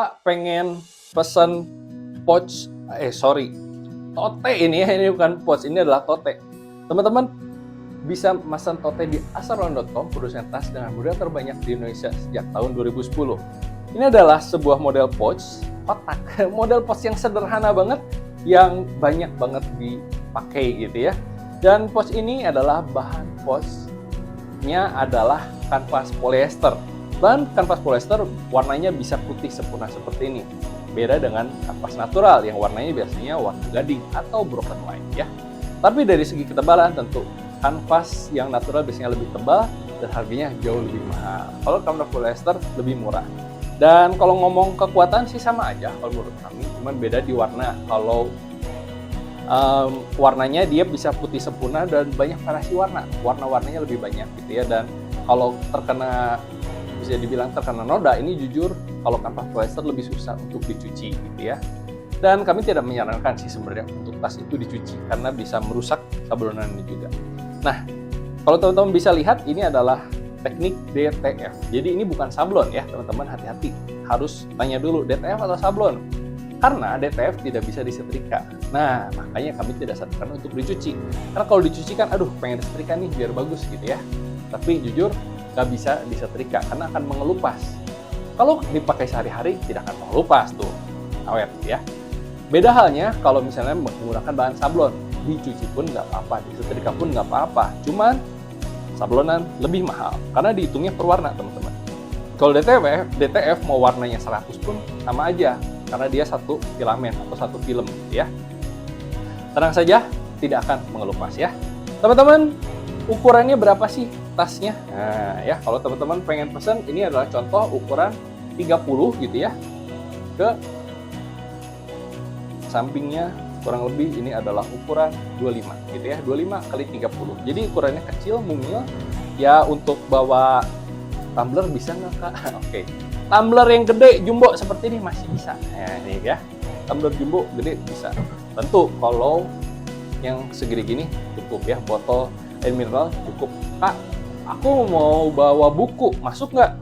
Kak pengen pesen pouch, tote ini ya, ini bukan pouch, ini adalah tote. Teman-teman bisa pesan tote di asaron.com, produsen tas dengan model terbanyak di Indonesia sejak tahun 2010. Ini adalah sebuah model pouch kotak, model pouch yang sederhana banget, yang banyak banget dipakai gitu ya. Dan pouch ini adalah bahan pouchnya adalah kanvas polyester. Bahan kanvas polyester warnanya bisa putih sempurna seperti ini. Beda dengan kanvas natural yang warnanya biasanya warna gading atau broken white ya. Tapi dari segi ketebalan tentu kanvas yang natural biasanya lebih tebal dan harganya jauh lebih mahal. Kalau kanvas polyester lebih murah. Dan kalau ngomong kekuatan sih sama aja kalau menurut kami, cuman beda di warna. Kalau warnanya dia bisa putih sempurna dan banyak variasi warna. Warna-warnanya lebih banyak gitu ya. Dan kalau bisa dibilang terkena noda, ini jujur kalau kanvas polyester lebih susah untuk dicuci gitu ya. Dan kami tidak menyarankan sih sebenarnya untuk tas itu dicuci karena bisa merusak sablonannya juga. Nah, kalau teman-teman bisa lihat ini adalah teknik DTF. Jadi ini bukan sablon ya, teman-teman, hati-hati. Harus tanya dulu DTF atau sablon. Karena DTF tidak bisa disetrika. Nah, makanya kami tidak sarankan untuk dicuci. Karena kalau dicuci kan, aduh pengen disetrika nih biar bagus gitu ya. Tapi jujur nggak bisa disetrika karena akan mengelupas. Kalau dipakai sehari-hari tidak akan mengelupas tuh, awet ya. Beda halnya kalau misalnya menggunakan bahan sablon, dicuci pun nggak apa-apa, disetrika pun nggak apa-apa. Cuman sablonan lebih mahal karena dihitungnya per warna, teman-teman. Kalau DTF mau warnanya 100 pun sama aja karena dia satu filamen atau satu film gitu ya. Tenang saja, tidak akan mengelupas ya. Teman-teman, ukurannya berapa sih tasnya? Nah ya, kalau teman-teman pengen pesen, ini adalah contoh ukuran 30 gitu ya. Ke sampingnya kurang lebih ini adalah ukuran 25 gitu ya, 25 kali 30. Jadi ukurannya kecil, mungil. Ya untuk bawa tumbler bisa nggak Kak? Oke. Tumbler yang gede, jumbo seperti ini masih bisa. Nah ini ya, tumbler jumbo gede bisa. Tentu kalau yang segini gini cukup ya, botol air mineral cukup. Kak, aku mau bawa buku, masuk nggak?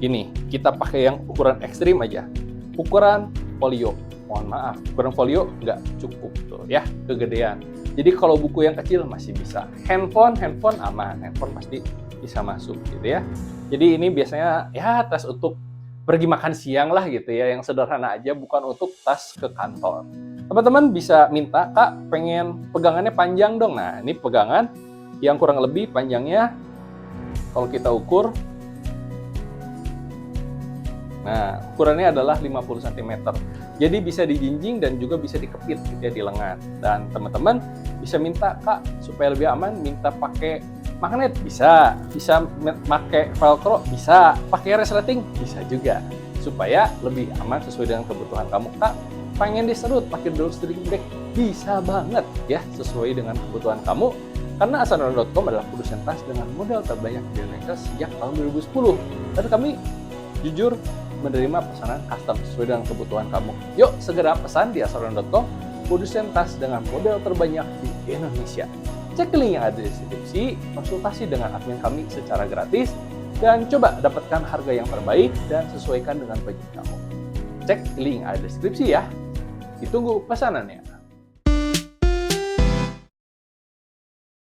Ini, kita pakai yang ukuran ekstrim aja. Ukuran folio. Mohon maaf, ukuran folio nggak cukup tuh ya, kegedean. Jadi kalau buku yang kecil masih bisa. Handphone aman, handphone pasti bisa masuk gitu ya. Jadi ini biasanya ya tas untuk pergi makan siang lah gitu ya, yang sederhana aja, bukan untuk tas ke kantor. Teman-teman bisa minta, Kak pengen pegangannya panjang dong. Nah ini pegangan yang kurang lebih panjangnya kalau kita ukur, nah ukurannya adalah 50 cm. Jadi bisa dijinjing dan juga bisa dikepit gitu ya di lengan. Dan teman-teman bisa minta, Kak supaya lebih aman minta pakai magnet, bisa pakai velcro, bisa pakai resleting, bisa juga, supaya lebih aman sesuai dengan kebutuhan kamu. Kak pengen diserut pakai drawstring bag, bisa banget ya sesuai dengan kebutuhan kamu. Karena asaron.com adalah produsen tas dengan model terbanyak di Indonesia sejak tahun 2010. Dan kami jujur menerima pesanan custom sesuai dengan kebutuhan kamu. Yuk segera pesan di asaron.com, produsen tas dengan model terbanyak di Indonesia. Cek link yang ada di deskripsi, konsultasi dengan admin kami secara gratis, dan coba dapatkan harga yang terbaik dan sesuaikan dengan budget kamu. Cek link yang ada di deskripsi ya. Ditunggu pesanannya.